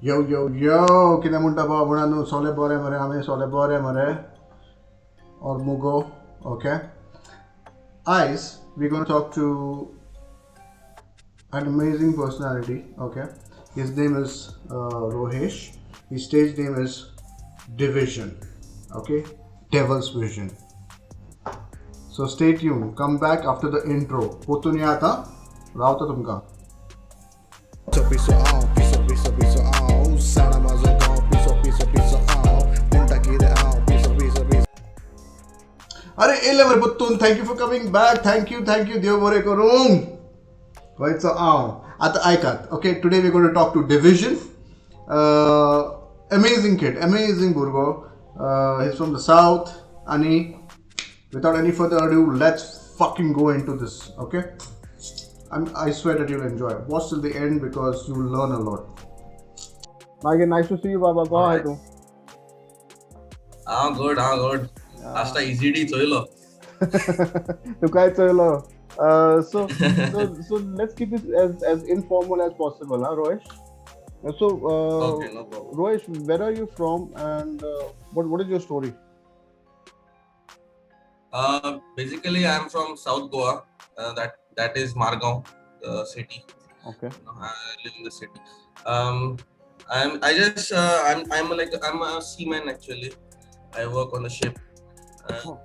Yo, kinamunta ba murano sole bore mare ame sole bore mare or mugo, okay? Ice, we're gonna talk to an amazing personality, okay? His name is Rohesh. His stage name is Division, okay? Devil's Vision. So stay tuned. Come back after the intro. पोतून या आता रावता तुमका. Piso, piso, sana mazagão, piso, punta kire, piso. अरे एलेवर पुत्तून, thank you for coming back. Thank you. देव बरे करून. व्हायचं आता ऐकात. Okay, today we're going to talk to Division. Amazing kid, amazing burgo. He's from the south. आणि without any further ado, let's fucking go into this. Okay. I swear that you'll enjoy. Watch till the end because you'll learn a lot. Again, nice to see you, Baba. How are you? Good. Asta easy choilo. To kai chalo. So let's keep it as informal as possible, huh, Rohesh? So, Okay, no problem. Rohesh, where are you from, and what is your story? Basically, I'm from South Goa. That is Margao, the city. Okay. I live in the city. I'm a seaman actually. I work on a ship. Oh.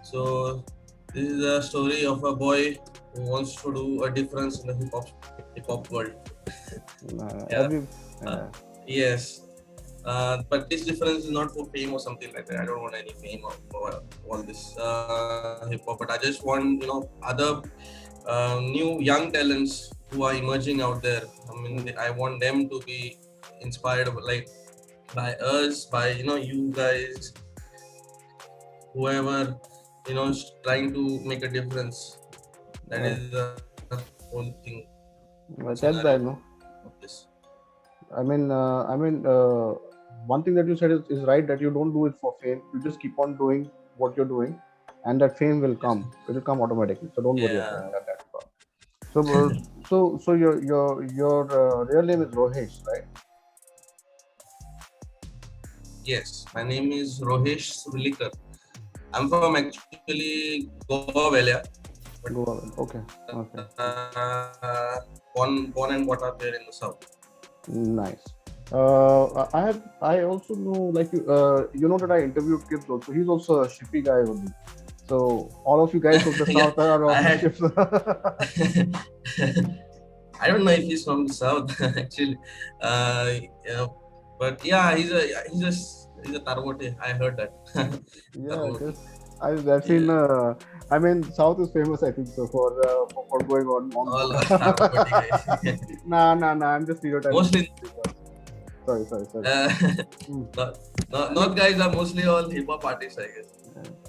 So this is a story of a boy who wants to do a difference in the hip hop world. Yeah. Yes. But this difference is not for fame or something like that. I don't want any fame or all this hip hop. But I just want, other new young talents who are emerging out there. I mean, I want them to be inspired, like by us, by you guys, whoever is trying to make a difference. That is the whole thing. That's that, no? Of this. I mean, one thing that you said is right, that you don't do it for fame. You just keep on doing what you're doing, and that fame will come. It will come automatically. So don't worry about that. So your real name is Rohesh, right? Yes, my name is Rohesh Surlikar. I'm from actually Goa Velia. Goa. Okay. Born and brought up there in the south. Nice. I also know, like you know that I interviewed Kips also. He's also a shippy guy only. So all of you guys from the south are on ships. I don't know if he's from the south actually. But yeah, he's a Tarvote. I heard that. Yeah, I've seen. I mean, South is famous, I think, so for going on. All Tarvote guys. Nah. I'm just stereotyping. Mostly. Sorry. North guys are mostly all hip hop artists, I guess.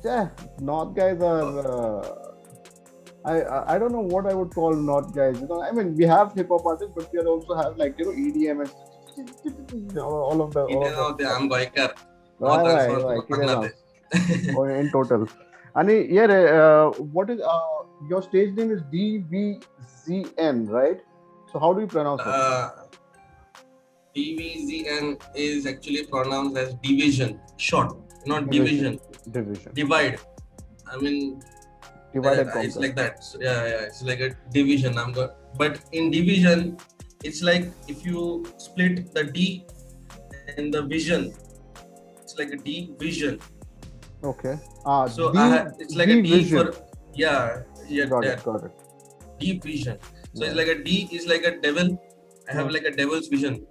Yeah, North guys are. I don't know what I would call North guys. I mean, we have hip hop artists, but we also have like EDM and all of the. I'm Goikar. Right. In total. And yeah, what is your stage name is DVZN, right? So how do you pronounce it? DVZN is actually pronounced as division, short, not division. Divide. I mean, divided. It's like that. So, yeah. It's like a division. But in division, it's like if you split the D and the vision, it's like a division. Okay. So it's like a D vision. for Got it. Deep vision. So it's like a D is like a devil. I have like a devil's vision.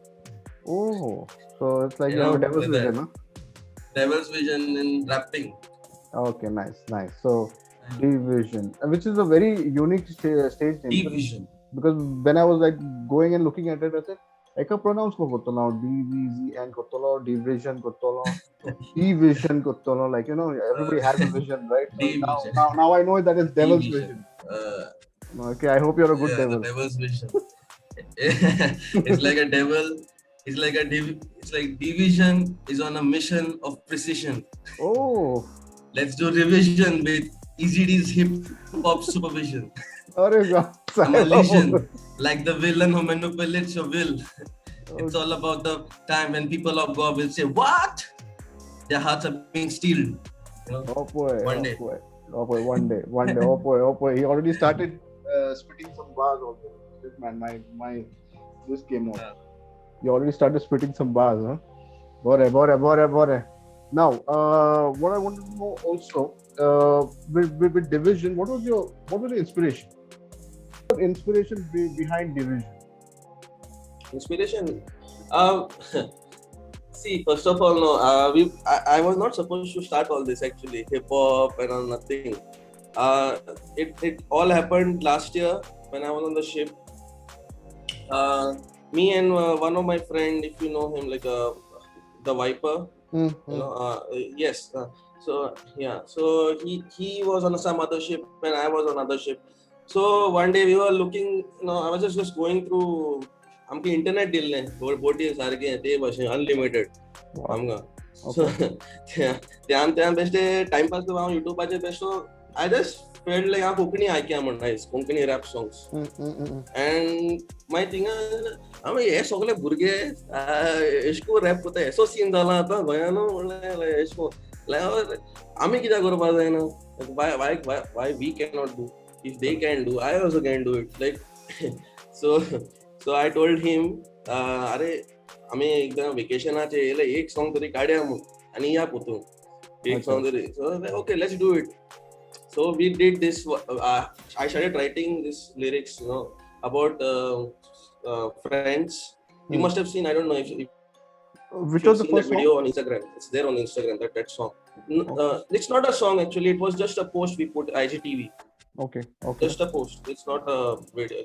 Oh, so it's like you have a devil's vision, huh? Devil's vision in rapping. Okay, nice. So division, which is a very unique stage name. Division. Because when I was like going and looking at it, I said, I can pronounce Kotolo, DVZN Kotolo, division Kotolo, division Kotolo. Like everybody has a vision, right? So now I know that is devil's vision. Okay, I hope you're a good devil. The devil's vision. It's like a devil. It's like division is on a mission of precision. Oh. Let's do revision with EZD's hip hop supervision. Oh God. I'm a legion, like the villain who manipulates your will. It's all about the time when people of Goa will say, "What? Their hearts are being stealed." You know, Oh boy, One day. one day. Oh boy. He already started spitting some bars also. This man, my this came out. Yeah. He already started spitting some bars, huh? Bore. Now, what I wanted to know also, with Division, what was the inspiration? What inspiration behind Division? Inspiration. See, first of all, no, I was not supposed to start all this actually, hip hop and all nothing. It all happened last year when I was on the ship. Me and one of my friend, if you know him, like the Viper, you know, yes. So yeah, so he was on some other ship and I was on another ship. So one day we were looking, you know, I was just going through. आमचे internet दिल्ले बोटी सारखे ते भाशेन unlimited आमकां सो त्या बेश्टे timepass करपाक हांव युट्यूबाचेर बेश्टो आय जस्ट फेल्ट लायक हांव कोंकणी आयकया म्हण आयज कोंकणी रॅप सॉंग्स एंड मागीर थिंगा हांव हे सगळे भुरगे एशको रॅप कोता एसो सीन जाला आतां गोंयान म्हणल्यार एशको लायक आमी कित्याक करपा जायना why we can not do if they can do I also can do it like So I told him, अरे आम्ही एकदा वेकेशनाचे येले एक सॉन्ग तरी काढया म्हणून आणि या पोतून एक सॉन्ग तरी so okay let's do it so we did this I started writing this lyrics, you know, about friends. You must have seen, I don't know if Which was the first video on Instagram. It's there on Instagram, that song. It's not a song actually, it was just a post we put IGTV. Okay. Just a post. It's not a video.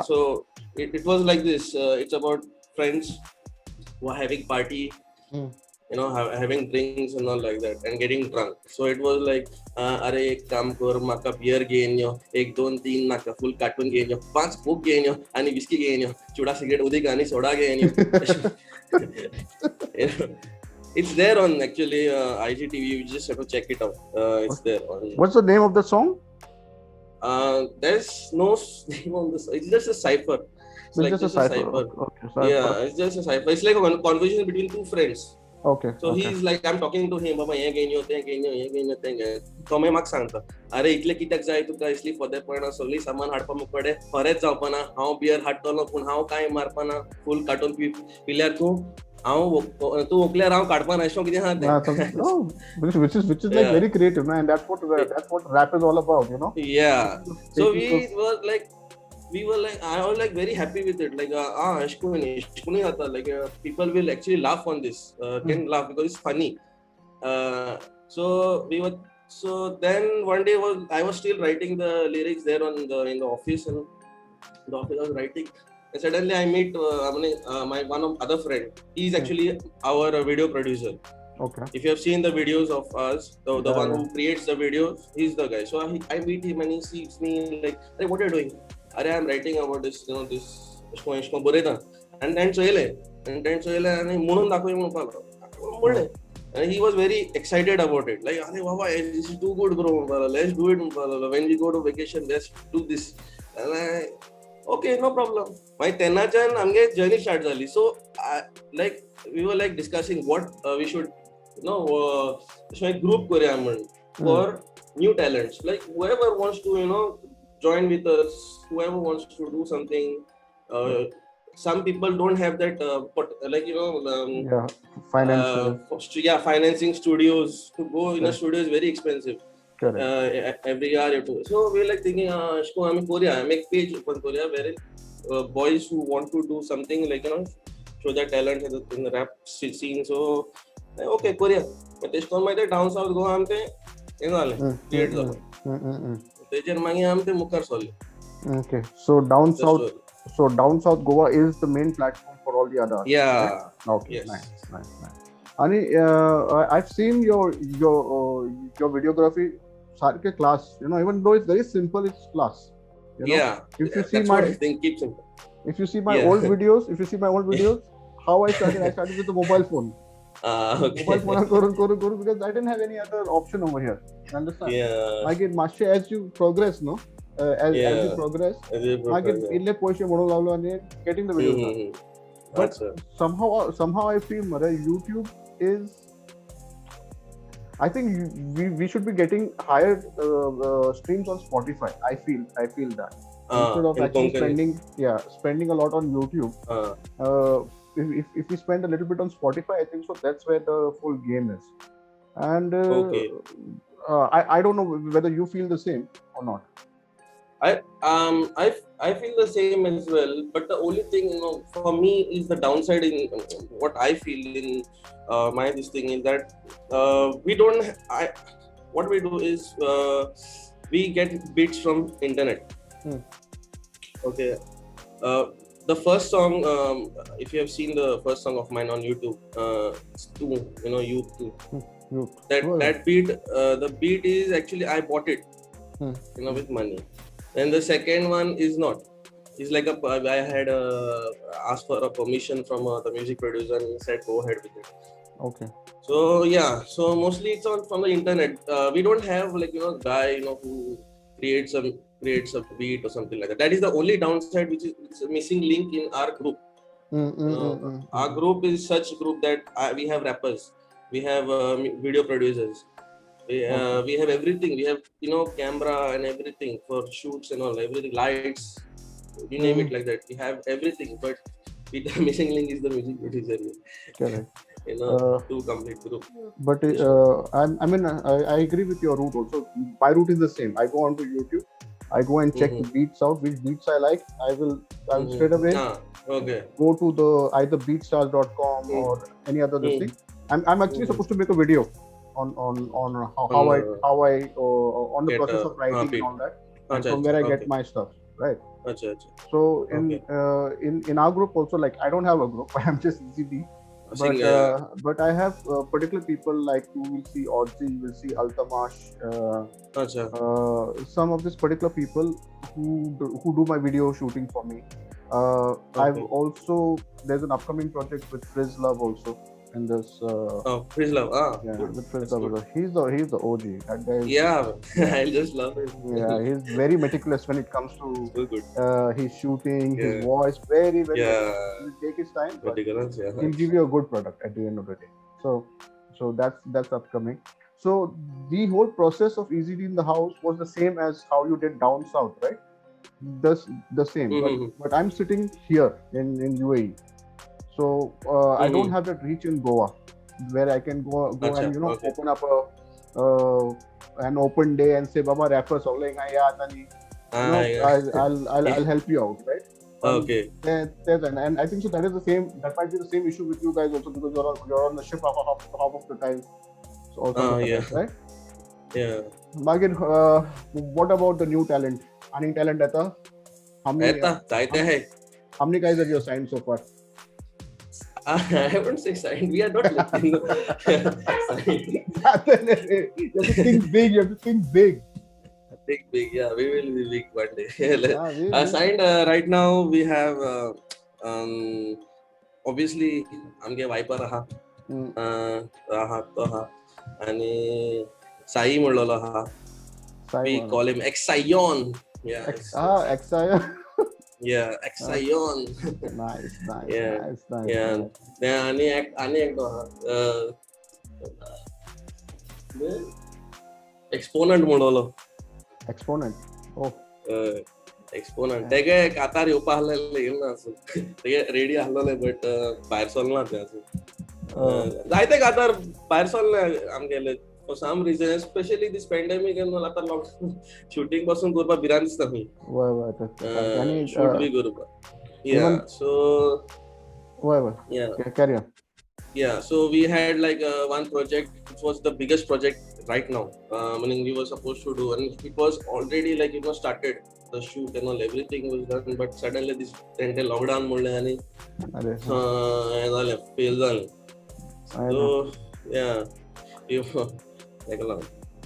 So it was like this. It's about friends who are having party, you know, having drinks and all like that, and getting drunk. So it was like, अरे एक काम कर, माका beer घेऊन यो, 1, 2, 3 नाका full cartoon घेऊन यो, 5 Coke घेऊन यो, आणि विस्की घेऊन यो, चुडा सिगरेट उदीक आणि सोडा घेऊन यो. It's there on actually IGTV. You just have to check it out. It's there. What's the name of the song? There's no name on this. It's just a cipher. It's like just a cipher. Okay, cipher. Yeah, it's just a cipher. It's like a conversation between two friends. Okay. So he's like, I'm talking to him, Baba, ye gain yo, te gain yo, ye gain yo, te gain. So me mak sangta. Are इतले कित्याक जाय तुका इसली फदे पडना सगळी सामान हाडपा मुकडे खरेच जावपाना हांव बियर हाडटलो पूण हांव काय मारपाना फुल कार्टून पिल्यार तू ओकल्यार हांव काडपाना अशें कितें आहा which is like very creative, man. And that's what rap is all about, you know. Yeah. So we were like I was like very happy with it, like ashkuni hata, like people will actually laugh on this, can laugh because it's funny. So then one day I was still writing the lyrics there in the office, and the office I was writing, and suddenly I meet my one of other friend. He's actually our video producer. Okay. If you have seen the videos of us, the one who creates the videos, he's the guy. So I meet him and he sees me like, hey, what are you doing? I'm writing about this, you know, this ishko boreta. And then so ele and munun dakhoi munun. And he was very excited about it. Like, "Arey baba, this is too good, bro. Let's do it. When we go to vacation, let's do this." And okay, no problem. My tenachan amge journey start zali. So like we were like discussing what we should, you know, group korea for new talents. Like whoever wants to, you know, join with us, whoever wants to do something. Some people don't have that like, you know, financing studios. To go in a studio is very expensive. Every year you do. So we're like thinking Korea, make page open Korea where boys who want to do something, like, you know, show their talent in the rap scene. So okay, Korea, but this time my down south go amte enale create zalo tejer mangi amte mukar solve. Okay, so down south Goa is the main platform for all the others. Yeah, right? Okay. Yes. Nice. Ani I've seen your videography sarke class, you know, even though it's very simple, it's class, you know? Yeah, if you see my thing, keep simple. If you see my old videos, how I started with the mobile phone. Okay. Mobile phone kuru because I didn't have any other option over here. You understand? Yeah. I get master as you progress, no? As you progress, I get ille poishe mono lavlo and getting the videos done. But Achha. somehow I feel Mara, YouTube is. I think we should be getting higher streams on Spotify. I feel that instead of in actually Konkani. spending a lot on YouTube. If we spend a little bit on Spotify, I think so. That's where the full game is. And Okay. I don't know whether you feel the same or not. I feel the same as well, but the only thing, you know, for me is the downside in what I feel in my this thing is that we don't. What we do is we get beats from internet. Okay. The first song, if you have seen the first song of mine on YouTube, it's two, you know, Youth 2. That beat, the beat is actually I bought it, you know, with money. Then the second one is not. It's like I had asked for a permission from the music producer, and he said go ahead with it. Okay. So yeah, so mostly it's on from the internet. We don't have like, you know, guy, you know, who creates a beat or something like that. That is the only downside, which is it's a missing link in our group. Our group is such group that we have rappers, we have video producers, we have everything. We have, you know, camera and everything for shoots and all, everything, lights, you name it like that. We have everything, but the missing link is the music producer. Correct. You know, to complete group. But I agree with your route also. My route is the same. I go onto YouTube. I go and check the beats out, which beats I like. I will straight away go to the either beatstars.com or any other thing. I'm actually supposed to make a video on how I on the process of writing and all that, and from where I get my stuff, right? So in our group also, like I don't have a group. I'm just ECD. But I have particular people, like you will see Audrey, you will see Altamash, some of these particular people who do my video shooting for me. I've also, there's an upcoming project with Frizz Love also in this. Frizz Love, with Frizz Love. He's the OG. That guy. I just love him. Yeah, he's very meticulous when it comes to his shooting, his voice. Very he'll take his time, but he'll give you a good product at the end of the day. So that's upcoming. So the whole process of EZD in the house was the same as how you did down south, right? The same. But I'm sitting here in UAE. So I don't have that reach in Goa, where I can go and open up an open day and say, "Baba, rappers, I'll help you out," right? Okay. And I think so. That is the same. That might be the same issue with you guys also, because you're on the ship half of the time. So also right? Yeah. Magin, what about the new talent? Earning talent, how many guys have you signed so far? I wouldn't say signed. We are not looking. You have to think big. Big. Yeah, we will be big one day. Signed right now. We have obviously आमगे viper आहा आणि साई म्हणलेलो आहा. We call him Excion. Yeah. Excion. Yeah, Excion. Nice. Yeah. Then ani ek Exponent म्हणलेलो. Exponent. Oh. Exponent. ते काय कातार येवपा आहलेले L ना असं. ते रेडी आहलेले बट भायर सरला ते असं. जायते कातार भायर सरले आमगेले. For some reason, especially this pandemic and all, shooting pasun kurba biran दिसता मी. Shoot भी kurba. Yeah. So. Yeah. Carry on. Yeah. So we had like one project, which was the biggest project right now. Meaning we were supposed to do, and it was already like started the shoot and all, everything was done, but suddenly this lockdown मुळे आणि fail. So yeah.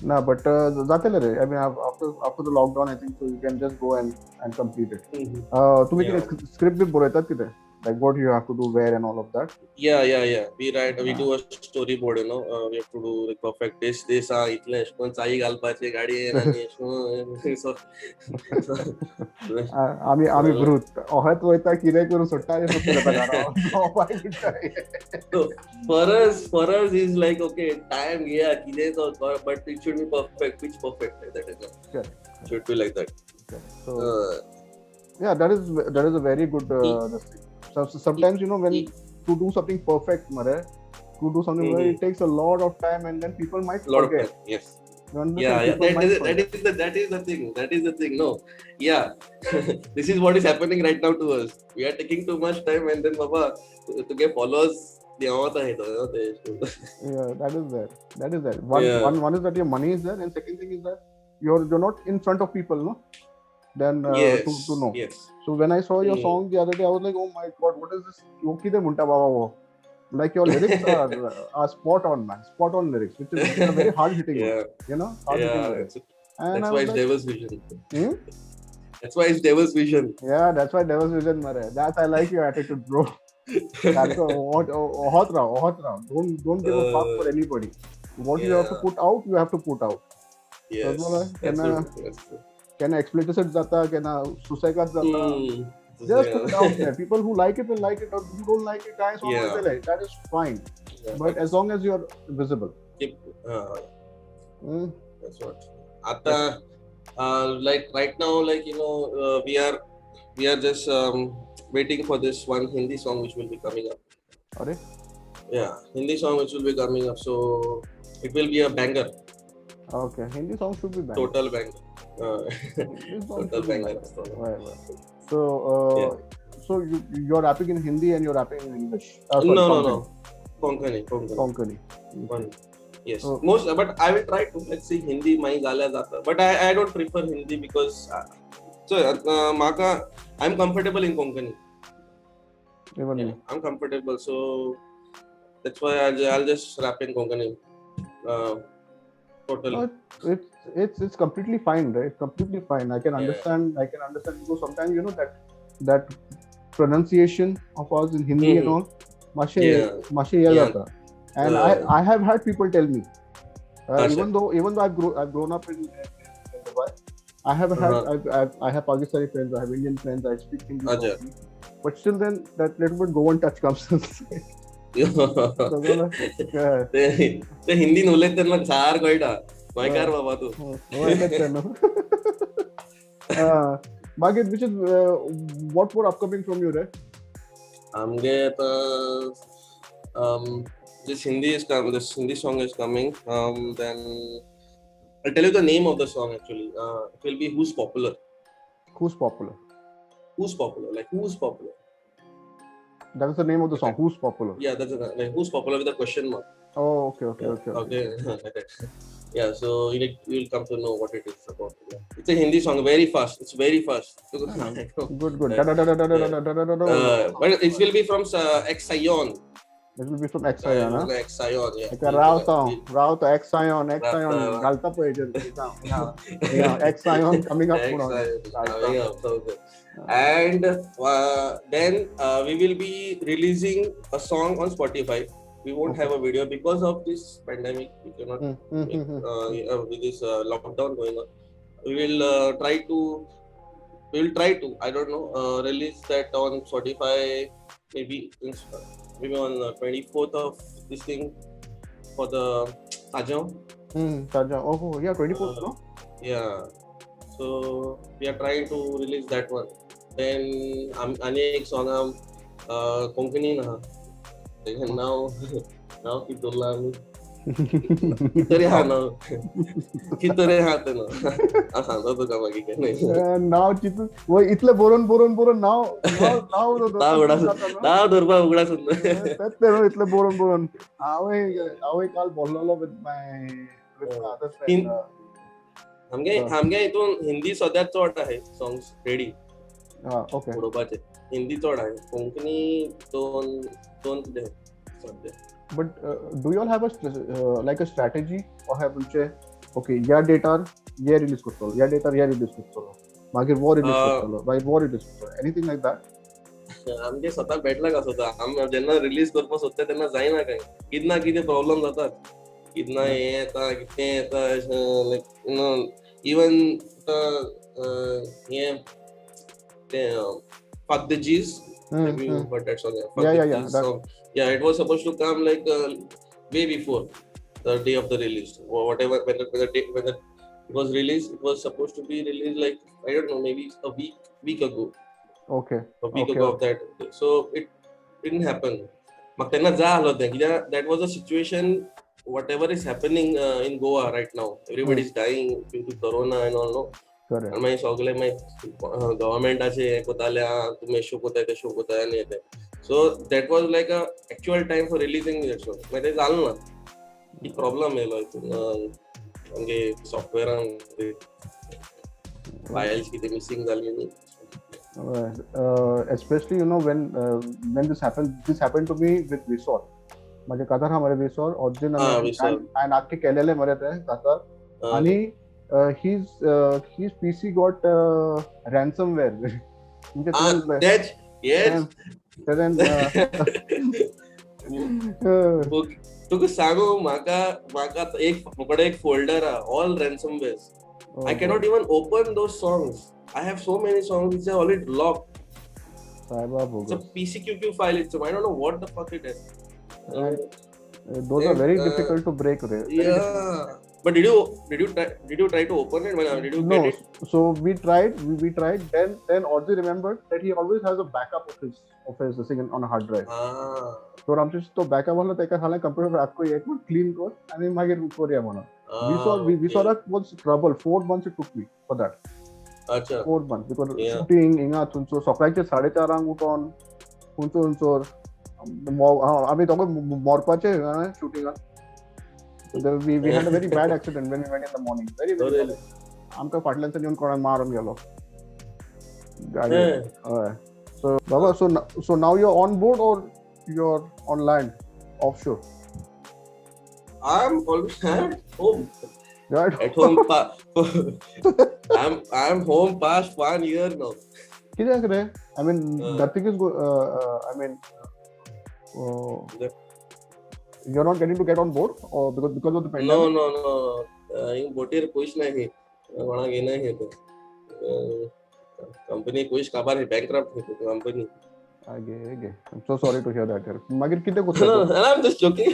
No, but I mean, after the lockdown, I think so you can just go and complete it. तुम्ही script भी बोलतात किती? like what you have to do where and all of that. Yeah. We do a storyboard, you know. We have to do like perfect this इतले पण चाई घालपाचे गाडी आणि so आम्ही ब्रूट अहत वयता कितें करू सोडटा आनी फक्त येता घरा. so for us is like okay time yeah कितें तो but it should be perfect pitch perfect that is Okay. should be like that. So yeah, that is a very good this thing. So sometimes you know when to do something perfect, to do something where it takes a lot of time and then people might Lot of forget. time, yes. You understand? People might forget. That is the thing. No, yeah, this is what is happening right now to us. We are taking too much time, and then Baba to get followers. Yeah, that is there. One is that your money is there, and second thing is that you're not in front of people, no? Then Yes, to know. yes. So when I saw your song the other day, I was like, oh my god, what is this? Yoki de munta baba wo. Like your lyrics are spot on, man. Spot on lyrics, which is a very hard hitting. Yeah. You know, hard hitting lyrics. And That's why it's Devil's Vision. Hmm? That's why it's Devil's Vision. Yeah, that's why Devil's Vision, mare. That I like your attitude, bro. That's ohot rao. Don't give a fuck for anybody. What you have to put out, you have to put out. Yes. That's true. Can explicit jata, can suicide jata. Just put it out there. People who like it will like it, or who don't like it, guys, that is fine. Yeah. But as long as you're visible. That's what. Like right now, like you know, we are just waiting for this one Hindi song which will be coming up. Are? Yeah, Hindi song which will be coming up. So it will be a banger. Okay, Hindi song should be banger. Total banger. Total banger. Right. So, so you're rapping in Hindi and you're rapping in English. No. Konkani. One. Yes. But I will try to. Let's see, Hindi mai gala jata. But I don't prefer Hindi because I'm comfortable in Konkani. Even me. I'm comfortable, so that's why I'll just rap in Konkani. Totally. No, it's completely fine, right? Completely fine. I can understand. I can understand because sometimes you know that pronunciation of ours in Hindi and all, mashe jata. And I have had people tell me, even though I've grown up in Dubai, I have Pakistani friends, I have Indian friends, I speak Hindi, but still then that little bit Goan touch comes. ते हिंदी नोलेत त्यांना सार कळटा गोंयकार बाबा तू Magid, which is what more upcoming from you, right? आमगे this Hindi song is coming. Then I'll tell you the name of the song actually. It will be Who's Popular. Who's popular? Who's popular? Like who's popular? That is the name of the song. Who's popular? Yeah, that's like who's popular with a question mark. Oh, okay. Yeah, so you will come to know what it is about. Yeah. It's a Hindi song, very fast. It's very fast. Good. But it will be from Excion. It will be from Excion, huh? Excion, yeah. Like a Rao to Excion. Galta po yeah, Excion coming up. And then we will be releasing a song on Spotify. We won't have a video because of this pandemic. We cannot with this lockdown going on. We will try to. I don't know. Release that on Spotify. Maybe on 24th of this thing for the Tajam. Tajam. Oh yeah, 24th, no? Yeah. So we are trying to release that one. Then anek song Konkani na. Now kitulami. Kitore hano. Kitore hateno. Asando to kamagi kene. Now chitu. वो इतले boron now durba ugda sunna. Tette no इतले boron. आवे काल बोललो with my other friend. आमगे इथून हिंदी सध्या चड आहे सॉंग्स रेडी. ओके. बरोबाचे हिंदी चड आहे. कोंकणी दोन कितें सध्या. But do you all have a strategy or have okay या data ये release करतो या data ये release करतो मागीर वो release करतो by वो release करतो anything like that? आमचे स्वतः भेटला कसं होतं आम्ही ज्यांना रिलीज करपा सोदता त्यांना जायना काय कितना किती प्रॉब्लेम जातात कितना हे येता कितें येता लायक यू नो इवन हे ते Fuck the G's. Have you heard that song? Fuck Yeah, the yeah, yeah, G's that- song. Yeah, it was supposed to come like way before the day of the release or whatever when it was released. It was supposed to be released like I don't know, maybe a week ago. Okay. A week Okay. ago of that. So it didn't happen. मग त्यांना जा आलं होतं की that was a situation. Whatever is happening in Goa right now, everybody is dying due to corona and all. No. Correct. आणि मागीर सगळे मागीर गव्हर्मेंटाचे हे कोताले तुम्ही अशें कोताय तशें कोताय आनी येताय so that was like a actual time for releasing that song मागीर तें जालें ना एक प्रॉब्लम येयलो हितून आमगे सॉफ्टवेरान फायल्स कितें मिसींग जाल्ली न्ही Especially when this happened to me with Visor. माझे कातर हा मरे Visor origin Visor. and आखे केलेले मरे ते कातर आणि his PC got ransomware. That yes तुका सांगू म्हाका एक फोल्डर हा all ransomwares. I cannot even open those songs. I have so many songs which are already locked. It's a PCQQ file. I don't know what the fuck it is. Those are very difficult to break. Yeah. But did you try to open it? Did you get it? So we tried. Then Audrey remembered that he always has a backup of his thing on a hard drive. So आमचे तो backup वाला तेका खाला computer आपको एक minute clean कर आणि मागीर करूया म्हणून. We saw that was trouble. 4 months it took me for that. Acha. 4 months because shooting इंगा थुंचो सकाळचे 4:30 उठोन थुंचो आम्ही तो मोरपाचे shooting we had a very bad accident when we went in the morning. Very really? आमका फाटल्यानचा येऊन कोणा मारून गेलो गाडी. So Baba, so now you're on board or you're on land offshore? I'm always at home. You're At home. I'm home past 1 year now. किती रे? I mean nothing is I mean you're not getting to get on board or because of the pandemic? No. इन बोटीर कुछ नहीं वहाँ गे नहीं है तो company कुछ काबार है bankrupt है तो company. Okay. I'm so sorry to hear that. मागीर किती कुछ? No, I'm just joking.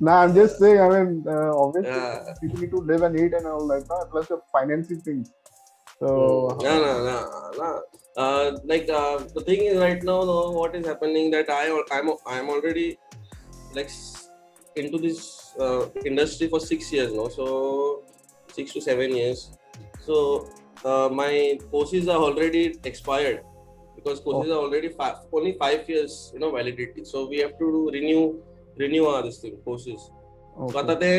Nah, I'm just saying. I mean, obviously, people need to live and eat and all like that. Plus, the financing things. So. No. The thing is, right now, what is happening that I'm already like into this industry for 6 years now. So 6 to 7 years. So my courses are already expired because courses are already only 5 years, validity. So we have to renew our this thing courses. Okay. So आता ते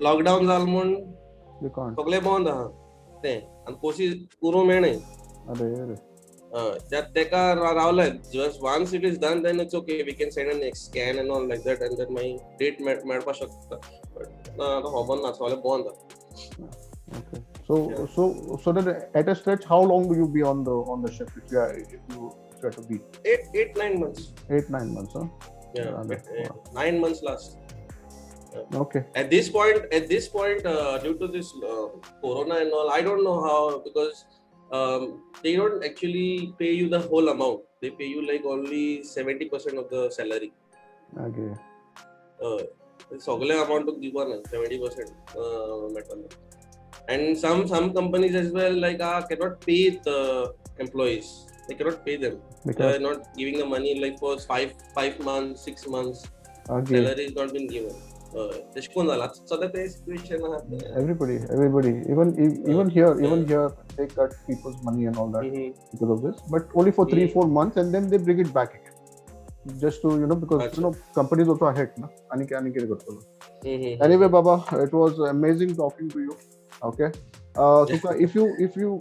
lockdown झालं म्हणून You can't. सगळे बंद आहा ते आणि courses करूं मेळनाय. अरे. That तेका रावलाय. Just once it is done, then it's okay. We can send a next scan and all like that, and then my date मेळपा शकता. But ना होबन ना सगळे बंद. Okay. So then at a stretch, how long do you be on the ship if you have to be? 8-9 months. 8-9 months, huh? Yeah, 9 months last. Okay. At this point, due to this corona and all, I don't know how because they don't actually pay you the whole amount. They pay you like only 70% of the salary. Okay. सगळे amount to give one 70% metal. And some companies as well cannot pay the employees. They cannot pay them. They are not giving the money like for 5 months, 6 months. Okay. Salary is not been given. So that is situation. Everybody. Even here, they cut people's money and all that because of this. But only for 3-4 months, and then they bring it back again. Just to because companies also are hit, na. Anyway, Baba, it was amazing talking to you. Okay. Suka, if you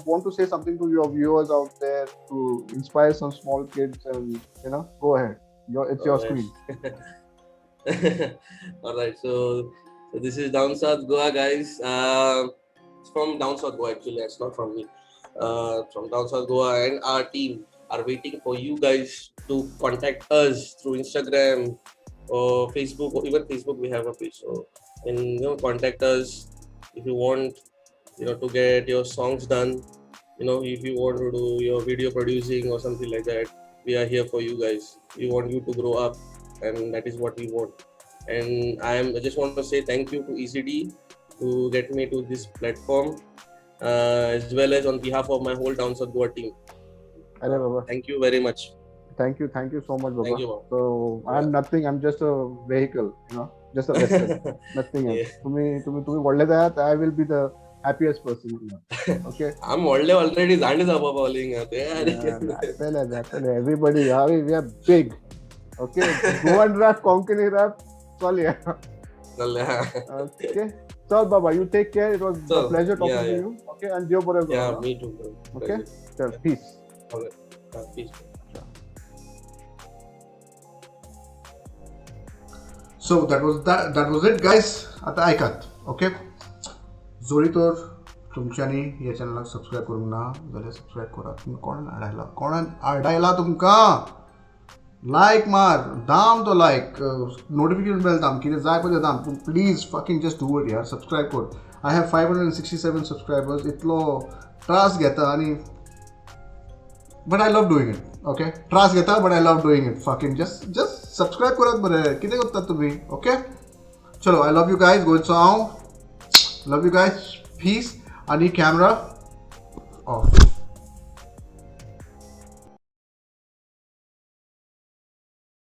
want to say something to your viewers out there to inspire some small kids, and go ahead. It's your screen. All right. So this is Down South Goa, guys. It's from Down South Goa actually. It's not from me. from Down South Goa and our team are waiting for you guys to contact us through Instagram or Facebook, or even Facebook we have a page. So, and contact us if you want, to get your songs done. If you want to do your video producing or something like that, we are here for you guys. We want you to grow up, and that is what we want. And I just want to say thank you to ECD to get me to this platform, as well as on behalf of my whole Down South Goa team. Arey Baba. Thank you very much. Thank you so much, Baba. Thank you, Baba. So I'm nothing. I'm just a vehicle, just a vessel. Nothing else. Yeah. तुम्ही वडले that I will be the happiest person. Okay. I'm already Zandi Sabha bowling. Everybody, we are big. Okay. Go and rap, Konkani rap. Okay. So Baba, you take care. It was a pleasure talking to you. Okay, and Dio Bore. Yeah, me too. Bro. Okay. Sure. Peace. Okay. Peace. So that was it, guys. आता ऐकात okay जोरी तर तुमच्यांनी ह्या चॅनलाक subscribe करूंक ना जाल्यार subscribe करा. तुम्ही कोणान आडायला तुमकां लायक मार दाम तो लायक नोटिफिकेशन बेल दाम कितें जाय पळय दाम पूण please fucking just do it यार. सबस्क्राईब कर. I have 567 subscribers. इतलो त्रास घेता आनी but I love doing it. Okay त्रास घेता but I love doing it. Fucking just subscribe करात बरें. कितें करतात तुमी. ओके चलो I love you guys. Goinso out. Love you guys. Peace. I need camera off.